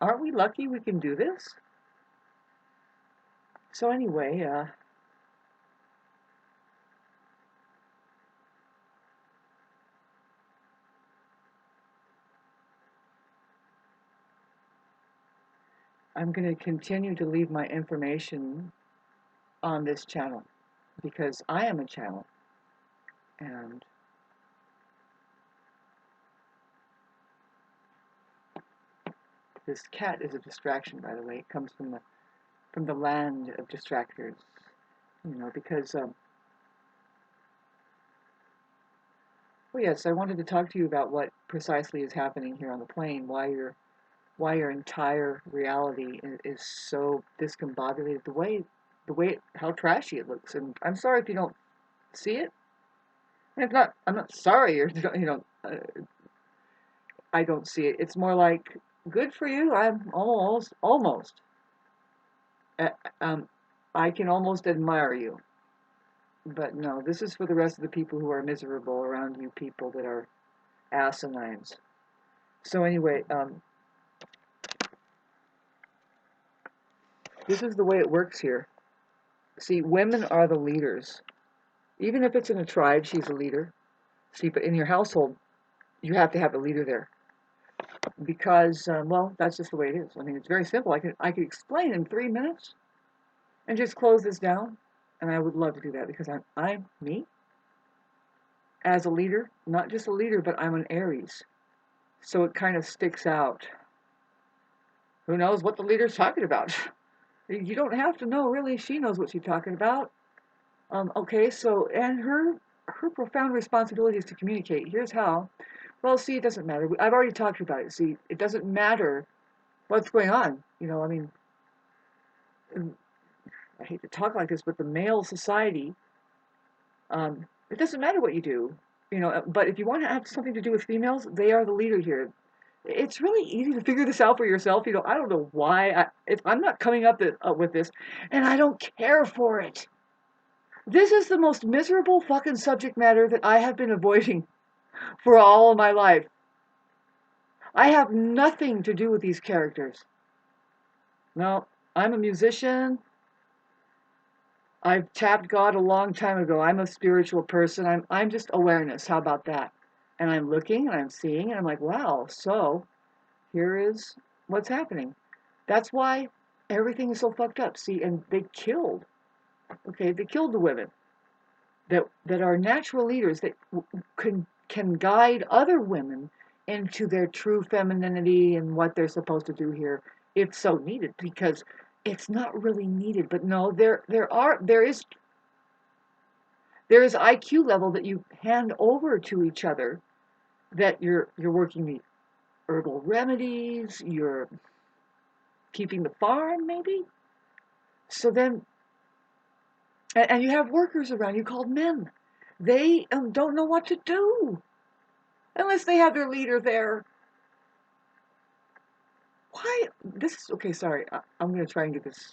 Aren't we lucky we can do this? So anyway, I'm going to continue to leave my information on this channel because I am a channel, and this cat is a distraction, by the way. It comes from the land of distractors, because well, yes, I wanted to talk to you about what precisely is happening here on the plane, why your entire reality is so discombobulated, how trashy it looks. And I'm sorry if you don't see it. And if not, I'm not sorry, or I don't see it. It's more like, good for you. I'm almost. Uh, um, I can almost admire you. But no, this is for the rest of the people who are miserable around you, people that are asinines. So anyway, this is the way it works here. See, women are the leaders. Even if it's in a tribe, she's a leader. See, but in your household, you have to have a leader there because, well, that's just the way it is. I mean, it's very simple. I could explain in 3 minutes and just close this down, and I would love to do that because I'm me as a leader, not just a leader, but I'm an Aries, so it kind of sticks out. Who knows what the leader's talking about? You don't have to know, really. She knows what she's talking about. Okay, so, and her profound responsibility is to communicate. Here's how. Well, see, it doesn't matter. I've already talked about it. See, it doesn't matter what's going on. I mean, I hate to talk like this, but the male society, it doesn't matter what you do. But if you want to have something to do with females, they are the leader here. It's really easy to figure this out for yourself. I don't know why. I'm not coming up with this, and I don't care for it. This is the most miserable fucking subject matter that I have been avoiding for all of my life. I have nothing to do with these characters. No, I'm a musician. I've tapped God a long time ago. I'm a spiritual person. I'm just awareness. How about that? And I'm looking and I'm seeing and I'm like, wow, so here is what's happening. That's why everything is so fucked up. See, and they killed the women that are natural leaders that can guide other women into their true femininity and what they're supposed to do here if so needed, because it's not really needed. But no, there is IQ level that you hand over to each other, that you're working the herbal remedies, you're keeping the farm maybe. So then, and you have workers around you called men. They don't know what to do unless they have their leader there. Why? This is okay. Sorry, I'm going to try and get this.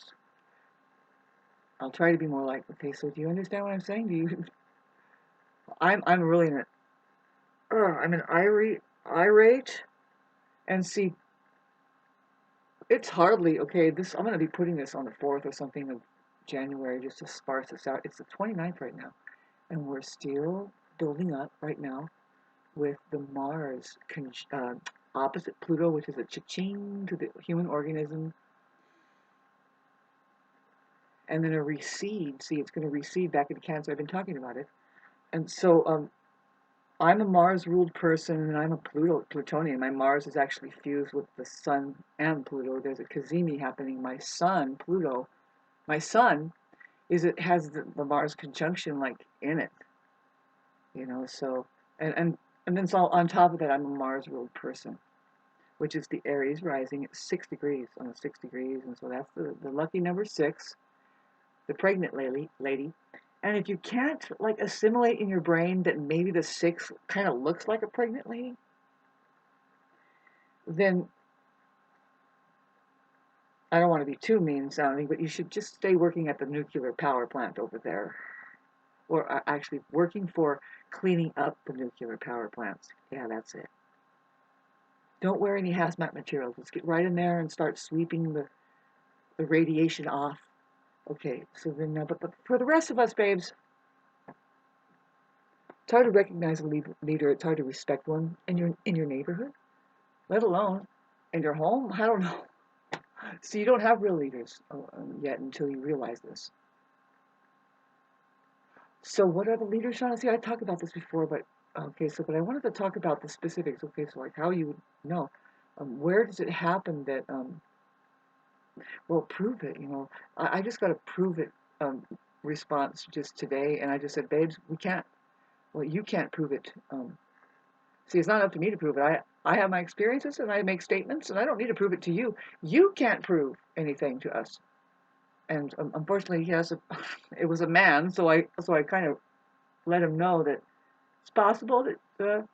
I'll try to be more like, okay. So do you understand what I'm saying? Do you? I'm really in I'm an irate, and see, it's hardly okay. This I'm going to be putting this on the 4th or something of January just to sparse this out. It's the 29th right now, and we're still building up right now with the Mars opposite Pluto, which is a cha-ching to the human organism, and then a recede. See, it's going to recede back into Cancer. I've been talking about it. And so I'm a Mars-ruled person, and I'm a Plutonian. My Mars is actually fused with the Sun and Pluto. There's a Cazimi happening. My Sun, Pluto, my Sun it has the Mars conjunction like in it, So and then so on top of that, I'm a Mars-ruled person, which is the Aries rising at 6 degrees on the 6 degrees, and so that's the lucky number 6, the pregnant lady. And if you can't like assimilate in your brain that maybe the 6 kind of looks like a pregnant lady, then I don't want to be too mean sounding, but you should just stay working at the nuclear power plant over there, or actually working for cleaning up the nuclear power plants. Yeah, that's it. Don't wear any hazmat materials. Let's get right in there and start sweeping the radiation off. Okay, so then, but for the rest of us, babes, it's hard to recognize a leader. It's hard to respect one in your neighborhood, let alone in your home. I don't know. So you don't have real leaders yet until you realize this. So what are the leaders, Shauna? See, I talked about this before, but okay. So, but I wanted to talk about the specifics. Okay, so like how you would know. Where does it happen that well, prove it. I just got a prove it response just today, and I just said, babes, we can't. Well, you can't prove it. See, it's not up to me to prove it. I have my experiences, and I make statements, and I don't need to prove it to you. You can't prove anything to us. And unfortunately, it was a man, so I kind of let him know that it's possible that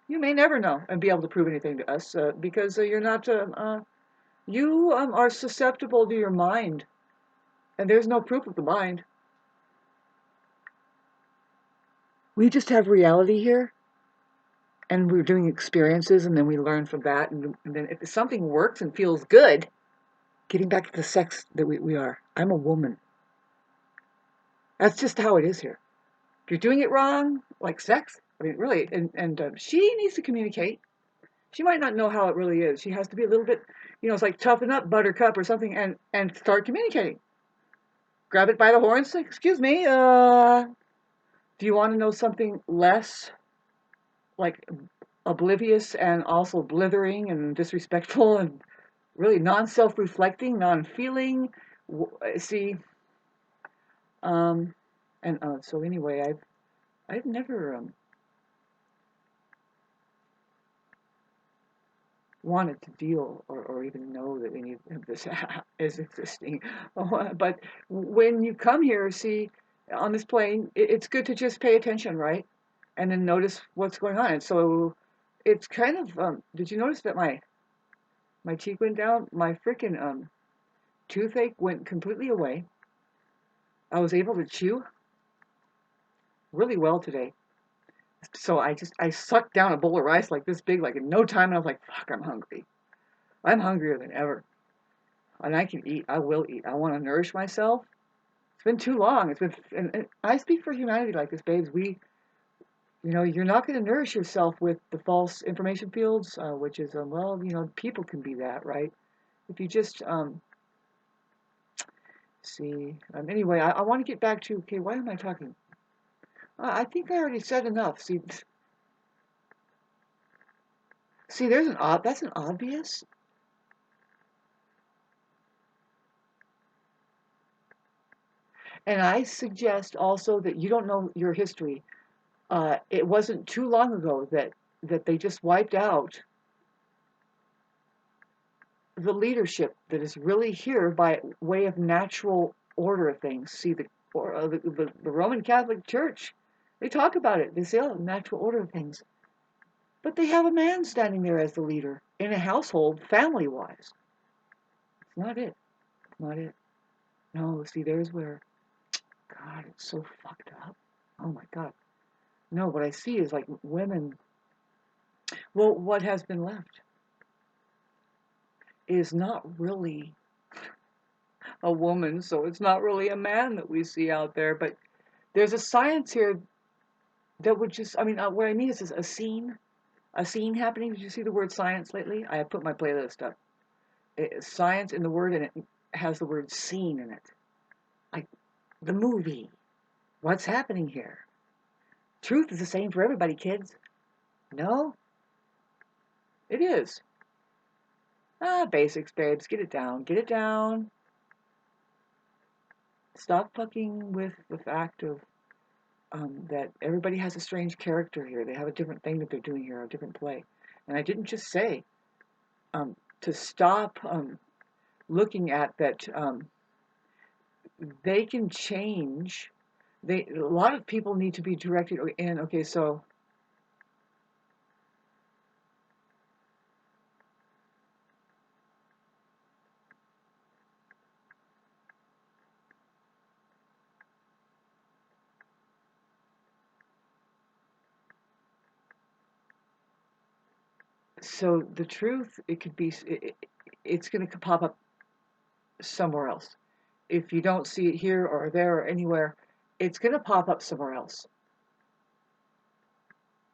you may never know and be able to prove anything to us because you're not. You are susceptible to your mind, and there's no proof of the mind. We just have reality here, and we're doing experiences, and then we learn from that, and then if something works and feels good, getting back to the sex that we are. I'm a woman. That's just how it is here. If you're doing it wrong, like sex, I mean, really, and she needs to communicate. She might not know how it really is. She has to be a little bit, it's like toughen up, buttercup or something, and start communicating. Grab it by the horns, say, excuse me, do you want to know something less like oblivious and also blithering and disrespectful and really non-self-reflecting, non-feeling? See, and so anyway, I've never wanted to deal or even know that any of this is existing. But when you come here, see, on this plane, it's good to just pay attention, right? And then notice what's going on. And so it's kind of, did you notice that my cheek went down? My freaking toothache went completely away. I was able to chew really well today. So I sucked down a bowl of rice like this big, like in no time, and I was like, fuck, I'm hungry. I'm hungrier than ever. And I can eat. I will eat. I want to nourish myself. It's been too long. And I speak for humanity like this, babes. You're not going to nourish yourself with the false information fields, which is, well, people can be that, right? If you just, see, anyway, I want to get back to, okay, why am I talking? I think I already said enough. See, that's an obvious. And I suggest also that you don't know your history. It wasn't too long ago that they just wiped out the leadership that is really here by way of natural order of things. See, the Roman Catholic Church, they talk about it. They say, oh, natural order of things. But they have a man standing there as the leader in a household, family-wise. It's not it. It's not it. No, see, there's where, God, it's so fucked up. Oh my God. No, what I see is like women. Well, what has been left is not really a woman, so it's not really a man that we see out there. But there's a science here that would just, I mean, what I mean is a scene happening. Did you see the word science lately? I have put my playlist up. Science in the word, and it has the word scene in it. Like the movie. What's happening here? Truth is the same for everybody, kids. No? It is. Basics, babes. Get it down. Get it down. Stop fucking with the fact of that everybody has a strange character here. They have a different thing that they're doing here, a different play. And I didn't just say to stop looking at that they can change. A lot of people need to be directed in. Okay, so So the truth, it could be, it's going to pop up somewhere else. If you don't see it here or there or anywhere, it's going to pop up somewhere else.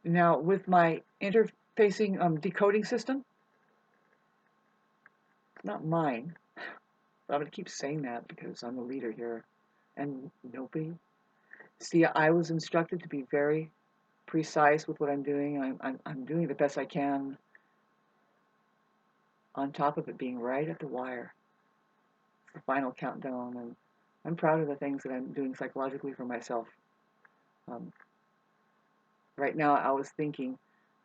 Now, with my interfacing decoding system, not mine, but I'm going to keep saying that because I'm the leader here and nobody. See, I was instructed to be very precise with what I'm doing. I'm doing the best I can, on top of it being right at the wire. It's the final countdown, and I'm proud of the things that I'm doing psychologically for myself. Um, right now, I was thinking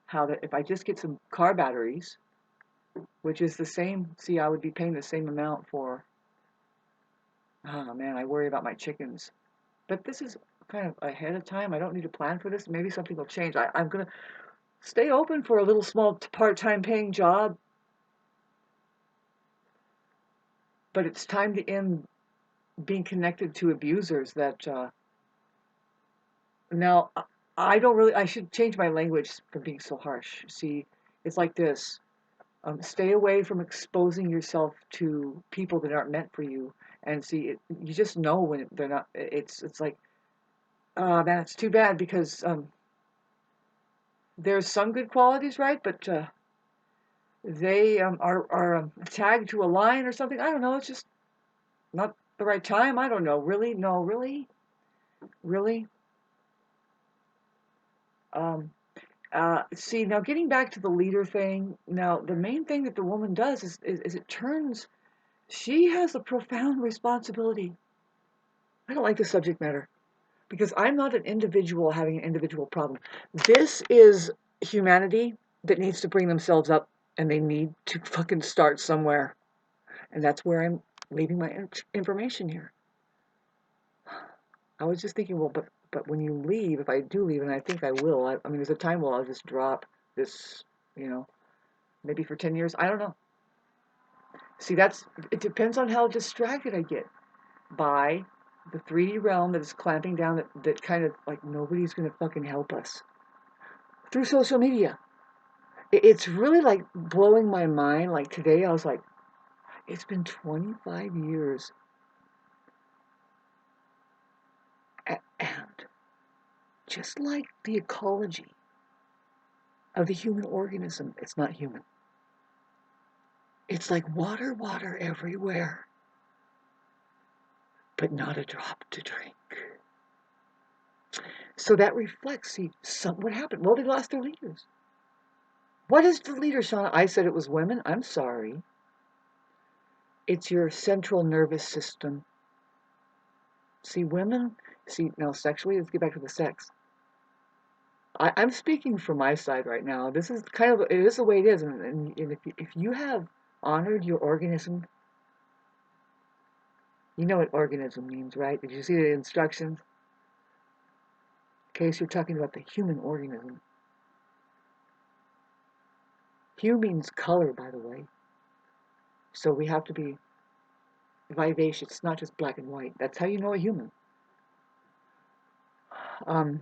how that if I just get some car batteries, which is the same, see, I would be paying the same amount for, oh man, I worry about my chickens. But this is kind of ahead of time. I don't need to plan for this. Maybe something will change. I'm going to stay open for a little small part-time paying job, but it's time to end being connected to abusers that, now, I don't really, I should change my language from being so harsh. See, it's like this. Stay away from exposing yourself to people that aren't meant for you. And see, you just know when they're not. It's like, man, it's too bad because there's some good qualities, right? But they are tagged to a line or something. I don't know. It's just not the right time. I don't know. Really? No, really? Really? Um, see, now getting back to the leader thing, now the main thing that the woman does is it turns, she has a profound responsibility. I don't like the subject matter because I'm not an individual having an individual problem. This is humanity that needs to bring themselves up and they need to fucking start somewhere. And that's where I'm leaving my information here. I was just thinking, well, but when you leave, if I do leave, and I think I will, I mean, there's a time where I'll just drop this, you know, maybe for 10 years. I don't know. See, it depends on how distracted I get by the 3D realm that is clamping down, that kind of like nobody's going to fucking help us through social media. It's really like blowing my mind. Like today, I was like, it's been 25 years. And just like the ecology of the human organism, it's not human. It's like water, water everywhere, but not a drop to drink. So that reflects, see, what happened? Well, they lost their leaders. What is the leader, Shauna? I said it was women. I'm sorry. It's your central nervous system. See, women, see, now sexually, let's get back to the sex. I'm speaking from my side right now. This is kind of, it is the way it is. And if you have honored your organism, you know what organism means, right? Did you see the instructions? In case you're talking about the human organism. Hue means color, by the way. So we have to be vivacious. It's not just black and white. That's how you know a human. Um,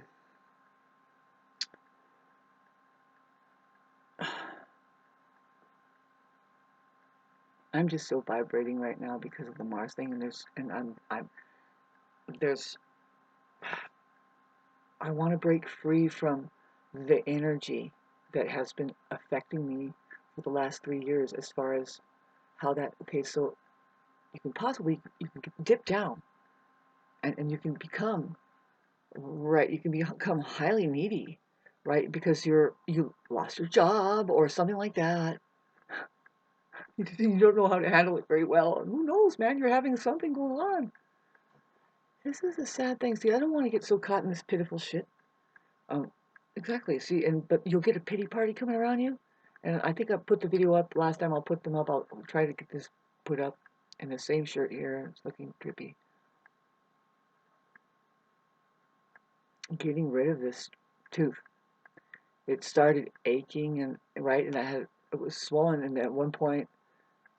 I'm just so vibrating right now because of the Mars thing, there's I want to break free from the energy that has been affecting me for the last 3 years, as far as how that, okay, so you can dip down, and you can become, right, you can become highly needy, right, because you lost your job or something like that. You don't know how to handle it very well. And who knows, man, you're having something going on. This is a sad thing. See, I don't want to get so caught in this pitiful shit. Um, exactly. See, but you'll get a pity party coming around you. And I think I put the video up last time. I'll put them up. I'll try to get this put up in the same shirt here. It's looking drippy. Getting rid of this tooth. It started aching and right, and it was swollen, and at one point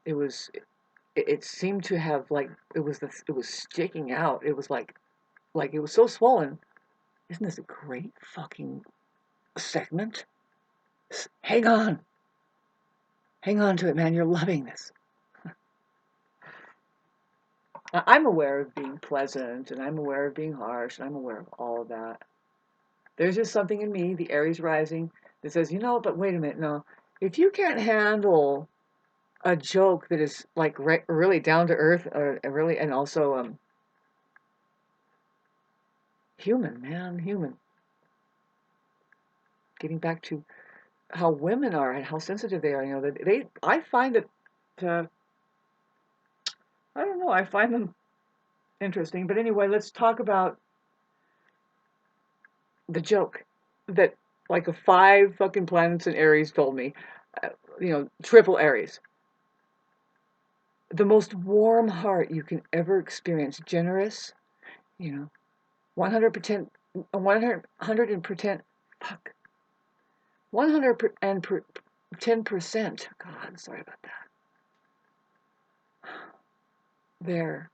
it seemed to have, like, it was sticking out. It was like it was so swollen. Isn't this a great fucking segment? Hang on. Hang on to it, man. You're loving this. I'm aware of being pleasant, and I'm aware of being harsh, and I'm aware of all of that. There's just something in me, the Aries rising, that says, but wait a minute, no. If you can't handle a joke that is like really down to earth, really, and also human, man, human. Getting back to how women are and how sensitive they are, I find it, I don't know, I find them interesting. But anyway, let's talk about the joke that like a 5 fucking planets in Aries told me, triple Aries. The most warm heart you can ever experience, generous, 100%, 100%, fuck, 110%. God, sorry about that. There.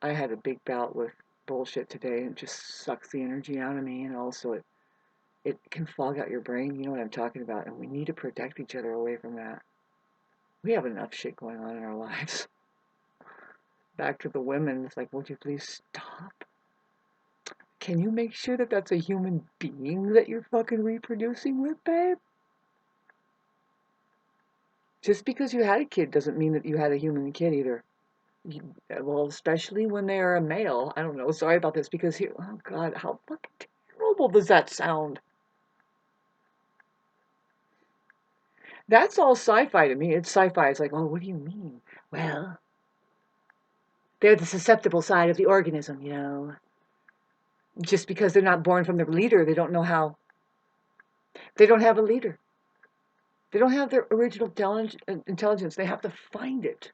I had a big bout with bullshit today, and it just sucks the energy out of me, and also it can fog out your brain. You know what I'm talking about, and we need to protect each other away from that. We have enough shit going on in our lives. Back to the women, it's like, would you please stop? Can you make sure that that's a human being that you're fucking reproducing with, babe? Just because you had a kid doesn't mean that you had a human kid either. Well, especially when they are a male. I don't know. Sorry about this because oh God, how fucking terrible does that sound? That's all sci-fi to me. It's sci-fi. It's like, oh, what do you mean? Well, they're the susceptible side of the organism. Just because they're not born from their leader, they don't know how. They don't have a leader. They don't have their original intelligence. They have to find it.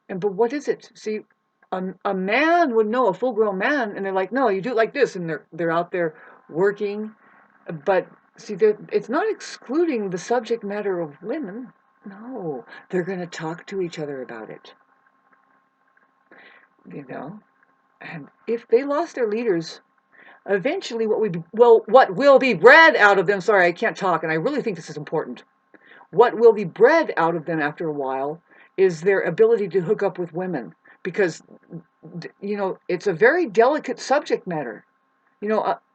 But what is it? See, a man would know, a full-grown man, and they're like, no, you do it like this, and they're out there working. But see, it's not excluding the subject matter of women. No, they're going to talk to each other about it. And if they lost their leaders, eventually what will be bred out of them, sorry, I can't talk, and I really think this is important. What will be bred out of them after a while is their ability to hook up with women, because it's a very delicate subject matter.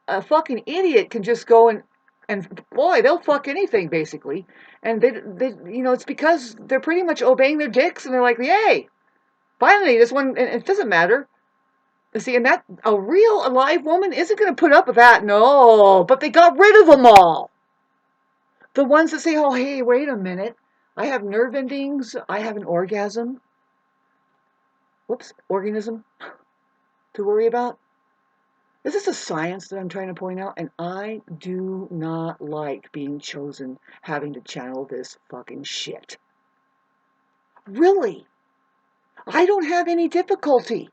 A fucking idiot can just go and boy, they'll fuck anything basically, and they it's because they're pretty much obeying their dicks, and they're like, yay, finally this one, and it doesn't matter. See, and that a real alive woman isn't going to put up with that, no. But they got rid of them all. The ones that say, oh, hey, wait a minute, I have nerve endings, I have an orgasm. Whoops, organism to worry about. This is a science that I'm trying to point out, and I do not like being chosen, having to channel this fucking shit. Really? I don't have any difficulty.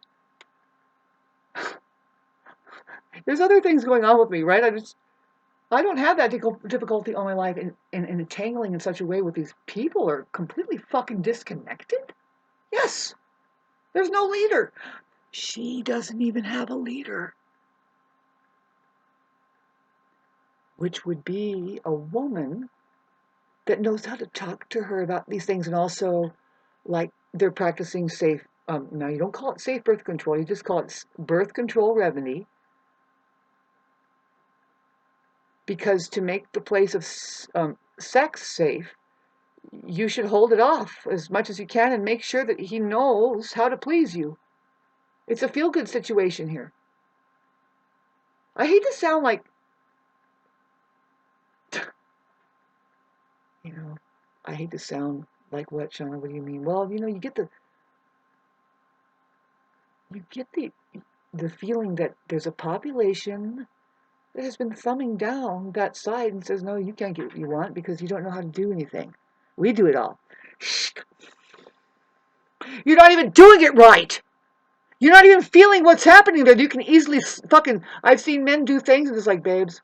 There's other things going on with me, right? I don't have that difficulty all my life in entangling in such a way with these people are completely fucking disconnected. Yes, there's no leader. She doesn't even have a leader. Which would be a woman that knows how to talk to her about these things, and also, like, they're practicing safe. Now, you don't call it safe birth control, you just call it birth control remedy. Because to make the place of sex safe, you should hold it off as much as you can and make sure that he knows how to please you. It's a feel-good situation here. I hate to sound like, I hate to sound like what, Shauna? What do you mean? Well, you get the feeling that there's a population that has been thumbing down that side and says, no, you can't get what you want because you don't know how to do anything. We do it all. You're not even doing it right. You're not even feeling what's happening there. You can easily fucking... I've seen men do things and it's like, babes,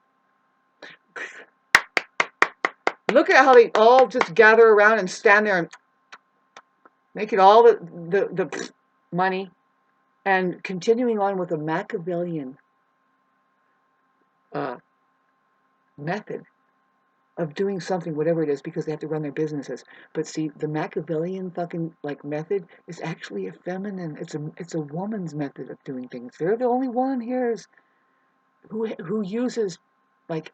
look at how they all just gather around and stand there and make it all the money, and continuing on with a Machiavellian method of doing something, whatever it is, because they have to run their businesses. But see, the Machiavellian fucking like method is actually a feminine. It's a woman's method of doing things. They're the only one here is who uses like,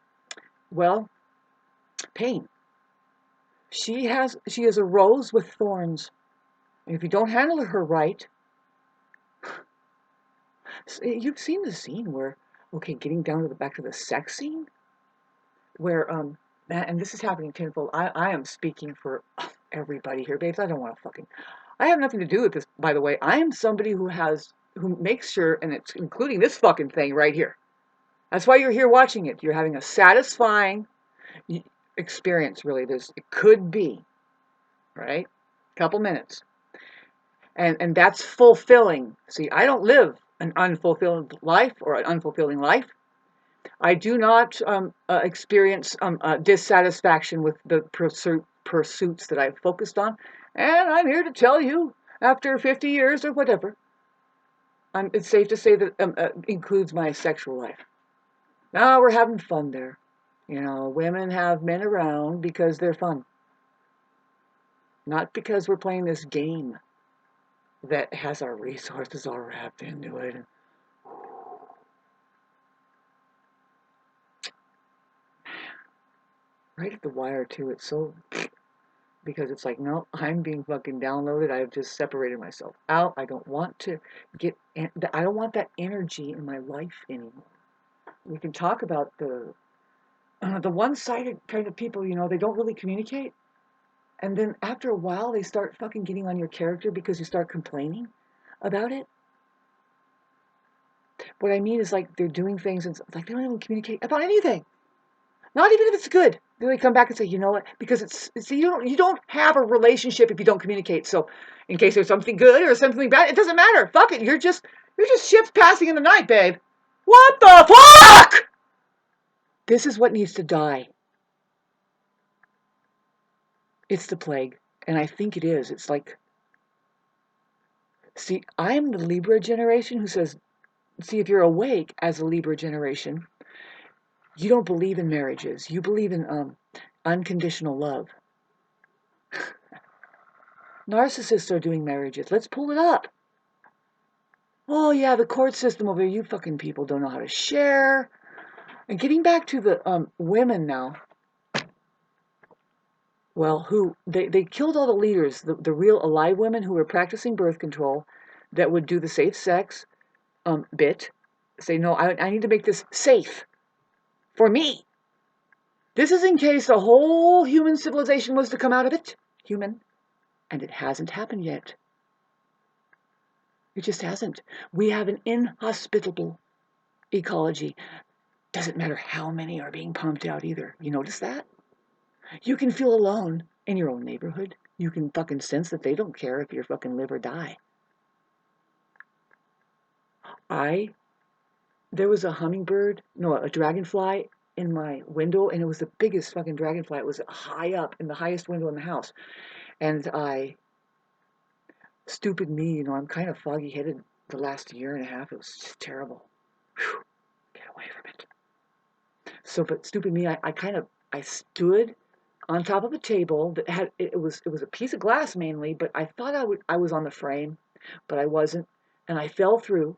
well, pain. She is a rose with thorns. And if you don't handle her right, you've seen the scene where, okay, getting down to the back to the sex scene, where and this is happening tenfold. I am speaking for everybody here, babes. I don't want to fucking. I have nothing to do with this, by the way. I am somebody who makes sure, and it's including this fucking thing right here. That's why you're here watching it. You're having a satisfying experience, really. It could be, right? Couple minutes. And that's fulfilling. See, I don't live an unfulfilled life or an unfulfilling life. I do not experience dissatisfaction with the pursuits that I've focused on. And I'm here to tell you, after 50 years or whatever, it's safe to say that includes my sexual life. Now we're having fun there. You know, women have men around because they're fun. Not because we're playing this game that has our resources all wrapped into it. Right at the wire, too. It's so... Because it's like, no, I'm being fucking downloaded. I've just separated myself out. I don't want to I don't want that energy in my life anymore. We can talk about the one-sided kind of people, you know, they don't really communicate. And then after a while, they start fucking getting on your character because you start complaining about it. What I mean is like they're doing things and it's like they don't even communicate about anything. Not even if it's good. Then they come back and say, you know what? Because you don't have a relationship if you don't communicate. So in case there's something good or something bad, it doesn't matter. Fuck it. You're just ships passing in the night, babe. What the fuck? This is what needs to die. It's the plague. And I think it is. It's like, see, I'm the Libra generation who says, see, if you're awake as a Libra generation, you don't believe in marriages. You believe in unconditional love. Narcissists are doing marriages. Let's pull it up. Oh, yeah, the court system over here. You fucking people don't know how to share. And getting back to the women now. Well, they killed all the leaders, the real alive women who were practicing birth control that would do the safe sex bit. Say, no, I need to make this safe for me. This is in case the whole human civilization was to come out of it. Human. And it hasn't happened yet. It just hasn't. We have an inhospitable ecology. Doesn't matter how many are being pumped out either. You notice that? You can feel alone in your own neighborhood. You can fucking sense that they don't care if you fucking live or die. There was a a dragonfly in my window, and it was the biggest fucking dragonfly. It was high up in the highest window in the house. And stupid me, you know, I'm kind of foggy-headed the last year and a half. It was just terrible. Whew, get away from it. So, but stupid me, I stood on top of a table that had, it was a piece of glass mainly, but I thought I was on the frame, but I wasn't. And I fell through,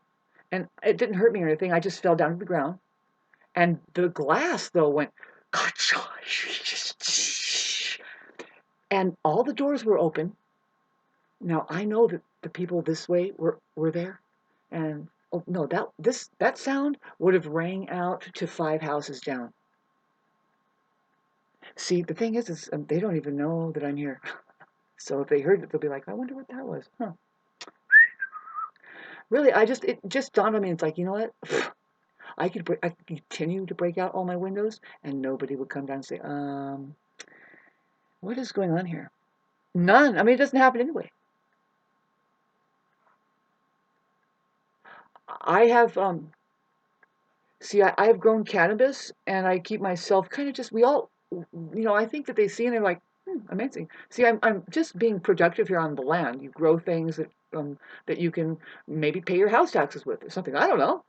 and it didn't hurt me or anything. I just fell down to the ground. And the glass, though, went, and all the doors were open. Now, I know that the people this way were there. And, oh, no, that sound would have rang out to 5 houses down. See, the thing is they don't even know that I'm here. So if they heard it, they'll be like, I wonder what that was. Huh. Really, it just dawned on me. It's like, you know what? I could continue to break out all my windows, and nobody would come down and say, what is going on here? None. I mean, it doesn't happen anyway. I have, see, I've grown cannabis, and I keep myself kind of just, we all, you know, I think that they see and they're like, amazing. See, I'm just being productive here on the land. You grow things that you can maybe pay your house taxes with or something. I don't know.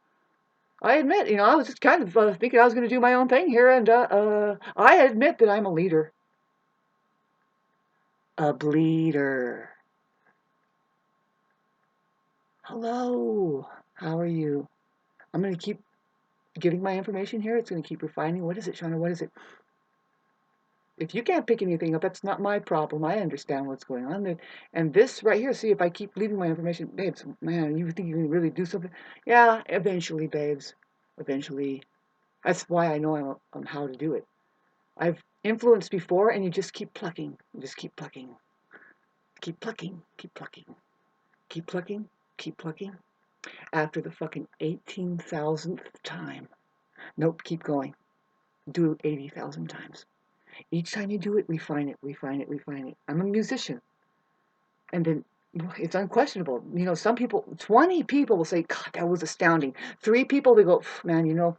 I admit, I was just kind of thinking I was going to do my own thing here, and I admit that I'm a leader. A bleeder. Hello. How are you? I'm going to keep giving my information here. It's going to keep refining. What is it, Shauna? What is it? If you can't pick anything up, that's not my problem. I understand what's going on. And this right here, see, if I keep leaving my information, babes, man, you think you can really do something? Yeah, eventually, babes. Eventually. That's why I know how to do it. I've influenced before, and you just keep plucking. You just keep plucking. Keep plucking. Keep plucking. Keep plucking. Keep plucking. After the fucking 18,000th time. Nope, keep going. Do it 80,000 times. Each time you do it, refine it, refine it, refine it. I'm a musician. And then it's unquestionable. Some people, 20 people will say, God, that was astounding. 3 people, they go, man, you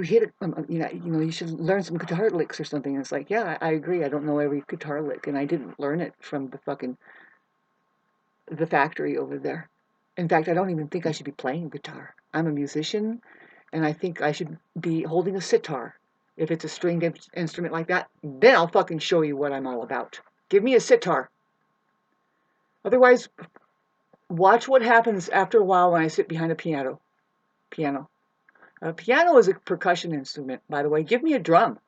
hit it, you should learn some guitar licks or something. And it's like, yeah, I agree. I don't know every guitar lick. And I didn't learn it from the factory over there. In fact, I don't even think I should be playing guitar. I'm a musician, and I think I should be holding a sitar. If it's a stringed instrument like that, then I'll fucking show you what I'm all about. Give me a sitar. Otherwise, watch what happens after a while when I sit behind a piano. Piano. A piano is a percussion instrument, by the way. Give me a drum.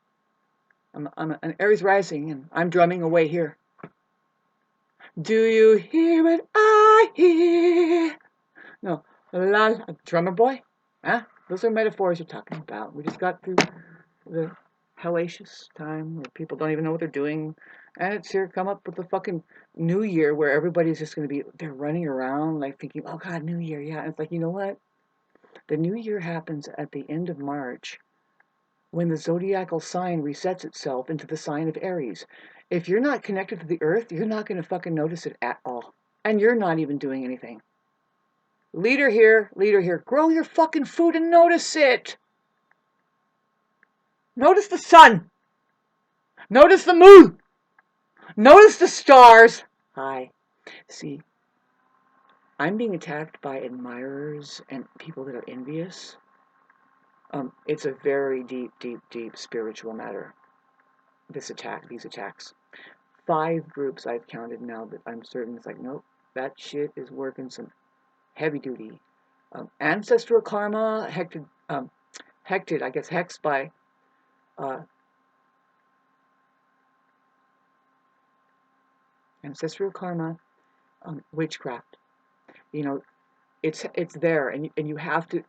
I'm an Aries rising, and I'm drumming away here. Do you hear what I hear? No, drummer boy? Huh? Those are metaphors you're talking about. We just got through the hellacious time where people don't even know what they're doing. And it's here come up with the fucking new year where everybody's just going to be, they're running around like thinking, oh God, new year. Yeah. And it's like, you know what? The new year happens at the end of March when the zodiacal sign resets itself into the sign of Aries. If you're not connected to the earth, you're not going to fucking notice it at all. And you're not even doing anything. Leader here, leader here. Grow your fucking food and notice it. Notice the sun. Notice the moon. Notice the stars. Hi. See, I'm being attacked by admirers and people that are envious. It's a very deep, deep, deep spiritual matter. These attacks. 5 groups I've counted now that I'm certain it's like, nope, that shit is working some heavy duty. Ancestral karma, hected, I guess, hexed by ancestral karma, witchcraft. It's there, and you have to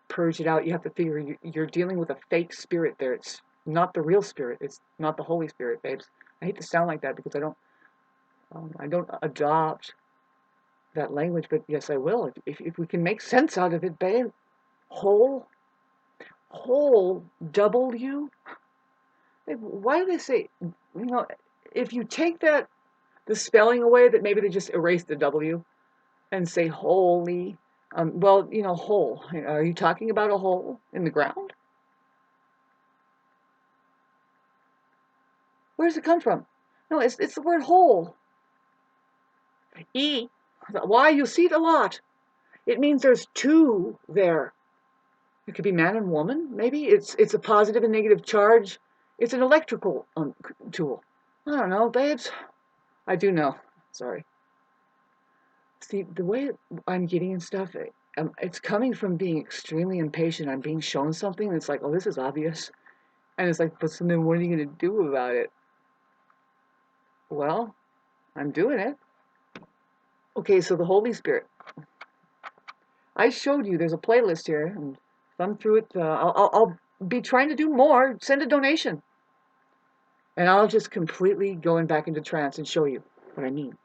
purge it out. You have to figure you're dealing with a fake spirit there. It's not the real spirit. It's not the Holy Spirit, babes. I hate to sound like that because I don't adopt that language, but yes, I will. If we can make sense out of it, babe. Whole W. Babe, why do they say? If you take the spelling away, that maybe they just erase the W and say holy. Hole. Are you talking about a hole in the ground? Where does it come from? No, it's the word whole. E. Why? You see it a lot. It means there's 2 there. It could be man and woman, maybe. It's a positive and negative charge. It's an electrical tool. I don't know, babes. I do know. Sorry. See, the way I'm getting and stuff, it's coming from being extremely impatient. I'm being shown something, and it's like, oh, this is obvious. And it's like, but so then what are you going to do about it? Well, I'm doing it. Okay, so the Holy Spirit. I showed you, there's a playlist here, and thumb through it. I'll be trying to do more. Send a donation. And I'll just completely go back into trance and show you what I mean.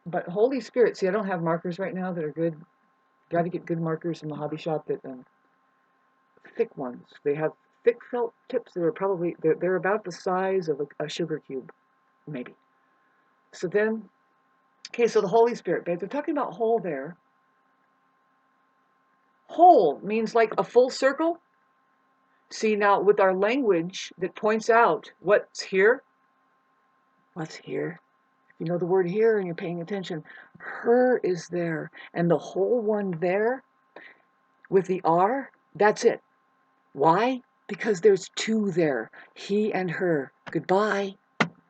But Holy Spirit, see, I don't have markers right now that are good. Got to get good markers from the hobby shop that thick ones. They have thick felt tips that are probably, they're about the size of a sugar cube, maybe. So then, okay, so the Holy Spirit, babe, they're talking about whole there. Whole means like a full circle. See, now with our language that points out what's here, you know the word here and you're paying attention, her is there, and the whole one there, With the R, that's it. Why? Because there's two there. He and her. Goodbye.